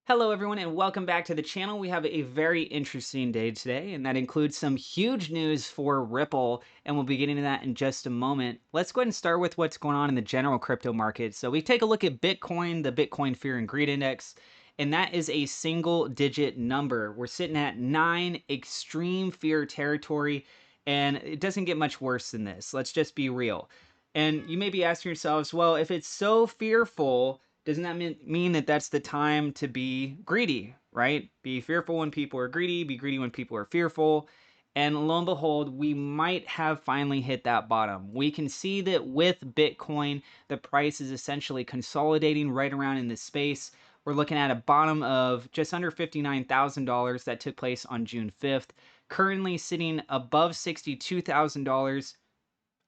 Hello everyone and welcome back to the channel. We have a very interesting day today, and that includes some huge news for Ripple, and we'll be getting to that in just a moment. Let's go ahead and start with what's going on in the general crypto market. So we take a look at Bitcoin, the Bitcoin Fear and Greed Index, and that is a single digit number. We're sitting at 9 extreme fear territory, and it doesn't get much worse than this. Let's just be real. And you may be asking yourselves, well, if it's so fearful, doesn't that mean that that's the time to be greedy, right? Be fearful when people are greedy, be greedy when people are fearful. And lo and behold, we might have finally hit that bottom. We can see that with Bitcoin, the price is essentially consolidating right around in this space. We're looking at a bottom of just under $59,000 that took place on June 5th, currently sitting above $62,000,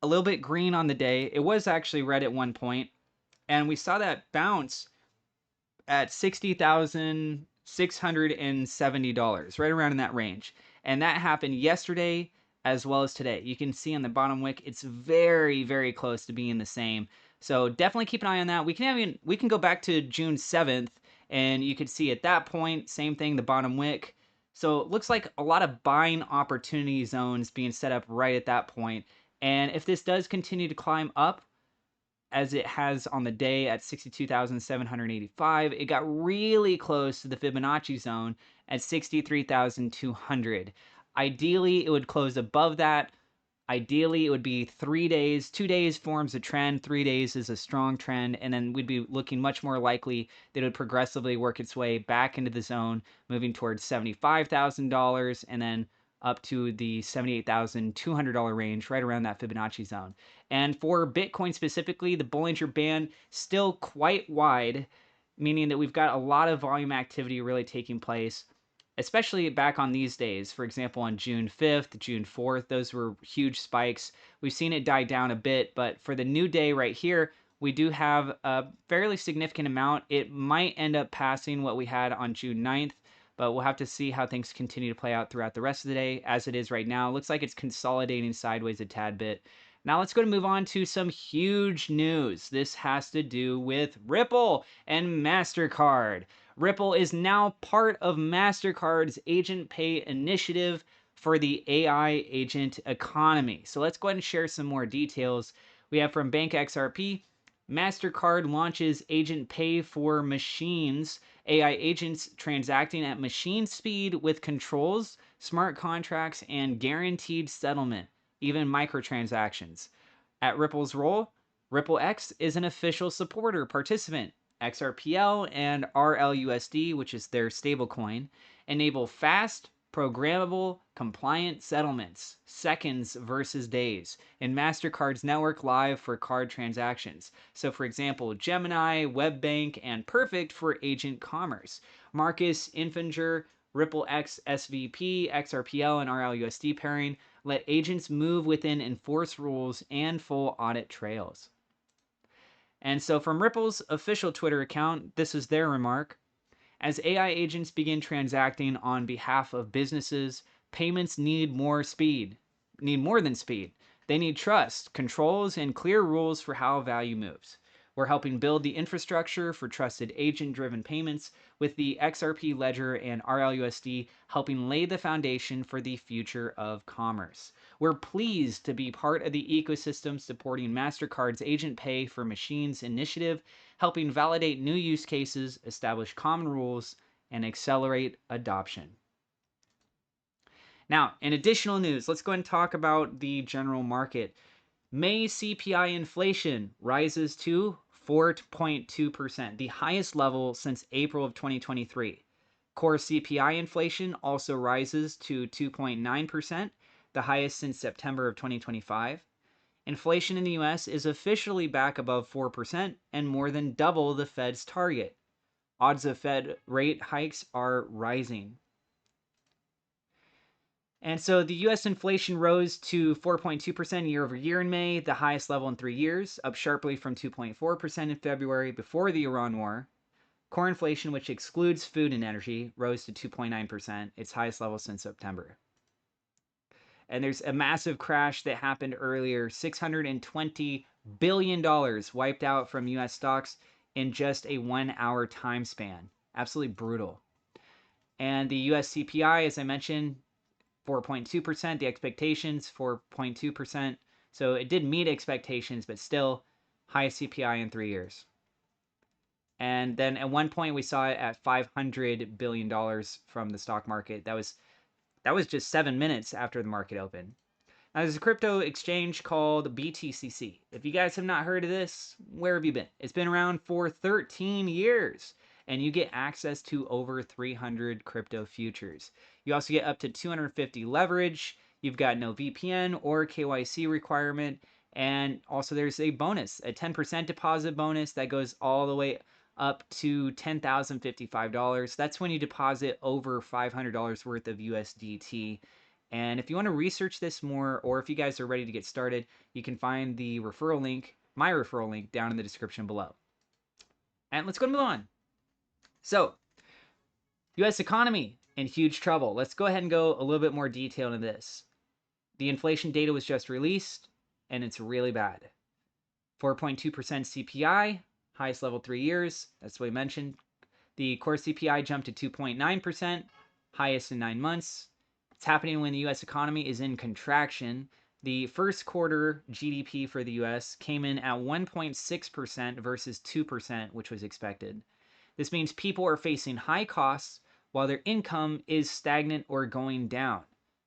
a little bit green on the day. It was actually red at one point, and we saw that bounce at $60,670, right around in that range. And that happened yesterday as well as today. You can see on the bottom wick, it's very, very close to being the same. So definitely keep an eye on that. We can go back to June 7th, and you could see at that point, same thing, the bottom wick. So it looks like a lot of buying opportunity zones being set up right at that point. And if this does continue to climb up, as it has on the day at 62,785, it got really close to the Fibonacci zone at 63,200. Ideally, it would close above that. Ideally, it would be 3 days. 2 days forms a trend. 3 days is a strong trend. And then we'd be looking much more likely that it would progressively work its way back into the zone, moving towards $75,000 and then up to the $78,200 range, right around that Fibonacci zone. And for Bitcoin specifically, the Bollinger Band still quite wide, meaning that we've got a lot of volume activity really taking place, especially back on these days. For example, on June 5th, June 4th, those were huge spikes. We've seen it die down a bit, but for the new day right here, we do have a fairly significant amount. It might end up passing what we had on June 9th, but we'll have to see how things continue to play out throughout the rest of the day. As it is right now, it looks like it's consolidating sideways a tad bit. Now let's go to move on to some huge news. This has to do with Ripple and Mastercard. Ripple is now part of Mastercard's Agent Pay initiative for the AI agent economy. So let's go ahead and share some more details. We have from Bank XRP, Mastercard launches Agent Pay for machines, AI agents transacting at machine speed with controls, smart contracts, and guaranteed settlement, even microtransactions. At Ripple's role, RippleX is an official supporter participant. XRPL and RLUSD, which is their stablecoin, enable fast, programmable, compliant settlements, seconds versus days, in Mastercard's network live for card transactions. So, for example, Gemini, WebBank, and Perfect for agent commerce. Marcus Infinger, RippleX SVP, XRPL, and RLUSD pairing let agents move within enforced rules and full audit trails. And so from Ripple's official Twitter account, this is their remark. As AI agents begin transacting on behalf of businesses, payments need more than speed. They need trust, controls, and clear rules for how value moves. We're helping build the infrastructure for trusted agent-driven payments, with the XRP Ledger and RLUSD helping lay the foundation for the future of commerce. We're pleased to be part of the ecosystem supporting Mastercard's Agent Pay for Machines initiative, helping validate new use cases, establish common rules, and accelerate adoption. Now, in additional news, let's go ahead and talk about the general market. May CPI inflation rises to 4.2%, the highest level since April of 2023. Core CPI inflation also rises to 2.9%, the highest since September of 2025. Inflation in the US is officially back above 4% and more than double the Fed's target. Odds of Fed rate hikes are rising. And so the US inflation rose to 4.2% year over year in May, the highest level in 3 years, up sharply from 2.4% in February before the Iran war. Core inflation, which excludes food and energy, rose to 2.9%, its highest level since September. And there's a massive crash that happened earlier. $620 billion wiped out from US stocks in just a 1 hour time span. Absolutely brutal. And the US CPI, as I mentioned, 4.2%. The expectations, 4.2%. So it did meet expectations, but still highest CPI in 3 years. And then at one point we saw it at $500 billion from the stock market. That was just 7 minutes after the market opened. Now, there's a crypto exchange called BTCC. If you guys have not heard of this, where have you been? It's been around for 13 years, and you get access to over 300 crypto futures. You also get up to 250 leverage. You've got no VPN or KYC requirement, and also there's a bonus, a 10% deposit bonus that goes all the way up to $10,055. That's when you deposit over $500 worth of USDT. And if you want to research this more, or if you guys are ready to get started, you can find the referral link, my referral link, down in the description below. And let's go move on. So, U.S. economy in huge trouble. Let's go ahead and go a little bit more detail into this. The inflation data was just released, and it's really bad. 4.2% CPI, highest level 3 years. That's what we mentioned. The core CPI jumped to 2.9%, highest in 9 months. It's happening when the U.S. economy is in contraction. The first quarter GDP for the U.S. came in at 1.6% versus 2%, which was expected. This means people are facing high costs while their income is stagnant or going down.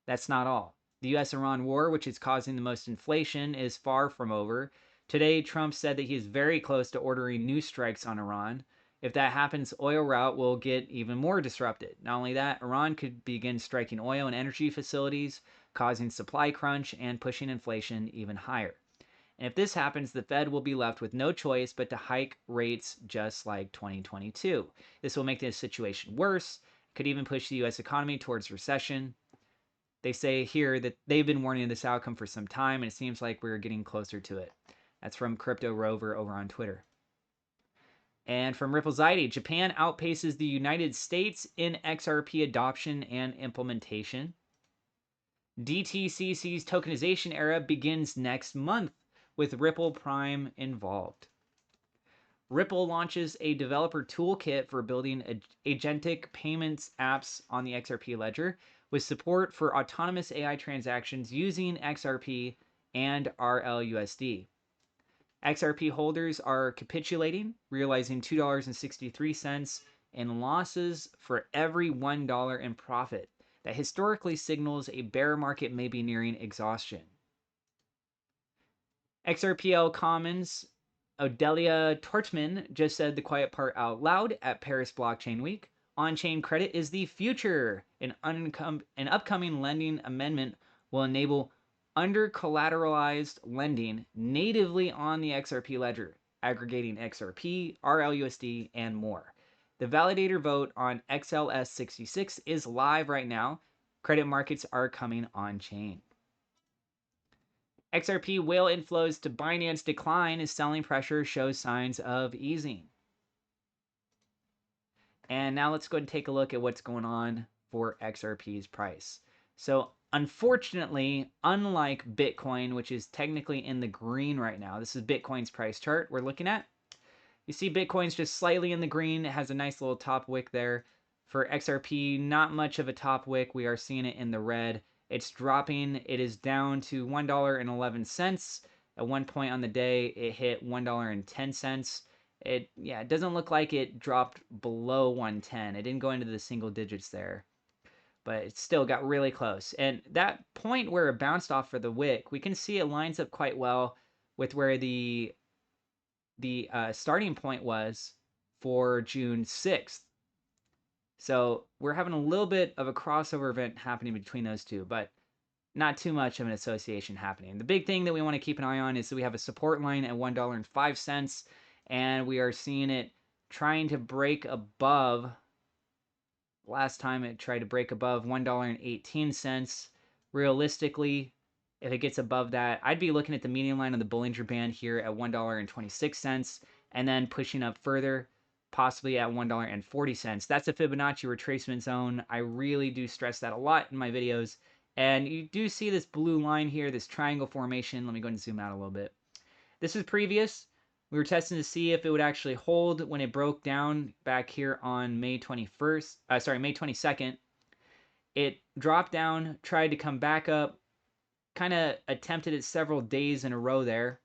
That's not all. The U.S.-Iran war, which is causing the most inflation, is far from over. Today, Trump said that he is very close to ordering new strikes on Iran. If that happens, oil route will get even more disrupted. Not only that, Iran could begin striking oil and energy facilities, causing supply crunch and pushing inflation even higher. And if this happens, the Fed will be left with no choice but to hike rates just like 2022. This will make the situation worse, could even push the U.S. economy towards recession. They say here that they've been warning this outcome for some time, and it seems like we're getting closer to it. That's from Crypto Rover over on Twitter. And from Rippleziety, Japan outpaces the United States in XRP adoption and implementation. DTCC's tokenization era begins next month with Ripple Prime involved. Ripple launches a developer toolkit for building agentic payments apps on the XRP ledger with support for autonomous AI transactions using XRP and RLUSD. XRP holders are capitulating, realizing $2.63 in losses for every $1 in profit. That historically signals a bear market may be nearing exhaustion. XRPL Commons Odelia Tortman just said the quiet part out loud at Paris Blockchain Week. On-chain credit is the future. An upcoming lending amendment will enable under-collateralized lending natively on the XRP ledger, aggregating XRP, RLUSD, and more. The validator vote on XLS66 is live right now. Credit markets are coming on-chain. XRP whale inflows to Binance decline as selling pressure shows signs of easing. And now let's go and take a look at what's going on for XRP's price. So unfortunately, unlike Bitcoin, which is technically in the green right now, this is Bitcoin's price chart we're looking at. You see Bitcoin's just slightly in the green. It has a nice little top wick there. For XRP, not much of a top wick. We are seeing it in the red. It's dropping. It is down to $1.11. At one point on the day, it hit $1.10. It doesn't look like it dropped below 110. It didn't go into the single digits there, but it still got really close. And that point where it bounced off for the wick, we can see it lines up quite well with where the starting point was for June 6th. So we're having a little bit of a crossover event happening between those two, but not too much of an association happening. The big thing that we want to keep an eye on is that we have a support line at $1.05, and we are seeing it trying to break above. Last time it tried to break above $1.18. Realistically, if it gets above that, I'd be looking at the median line on the Bollinger Band here at $1.26, and then pushing up further, possibly at $1.40. That's a Fibonacci retracement zone. I really do stress that a lot in my videos. And you do see this blue line here, this triangle formation. Let me go and zoom out a little bit. This is previous. We were testing to see if it would actually hold when it broke down back here on May 21st. May 22nd. It dropped down, tried to come back up, kind of attempted it several days in a row there,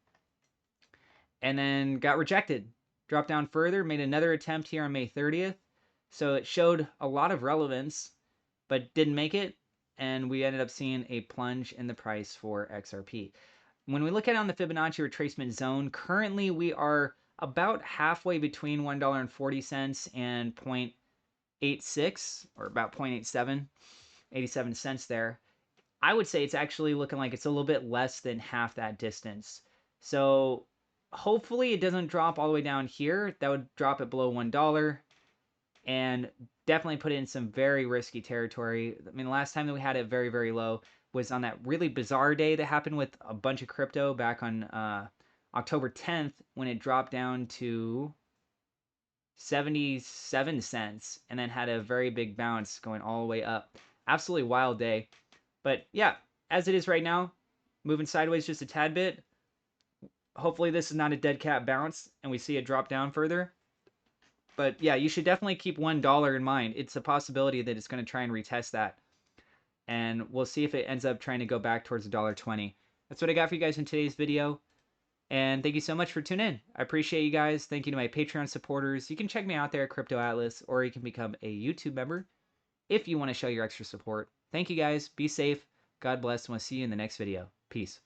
and then got rejected. Dropped down further, made another attempt here on May 30th. So it showed a lot of relevance, but didn't make it, and we ended up seeing a plunge in the price for XRP. When we look at it on the Fibonacci retracement zone, currently we are about halfway between $1.40 and 0.86, or about 0.87, 87 cents there. I would say it's actually looking like it's a little bit less than half that distance. So hopefully it doesn't drop all the way down here. That would drop it below $1 and definitely put it in some very risky territory. I mean, the last time that we had it very, very low was on that really bizarre day that happened with a bunch of crypto back on October 10th when it dropped down to 77 cents and then had a very big bounce going all the way up. Absolutely wild day. But yeah, as it is right now, moving sideways just a tad bit. Hopefully this is not a dead cat bounce and we see it drop down further. But yeah, you should definitely keep $1 in mind. It's a possibility that it's going to try and retest that. And we'll see if it ends up trying to go back towards $1.20. That's what I got for you guys in today's video. And thank you so much for tuning in. I appreciate you guys. Thank you to my Patreon supporters. You can check me out there at Crypto Atlas, or you can become a YouTube member if you want to show your extra support. Thank you guys. Be safe. God bless. And we'll see you in the next video. Peace.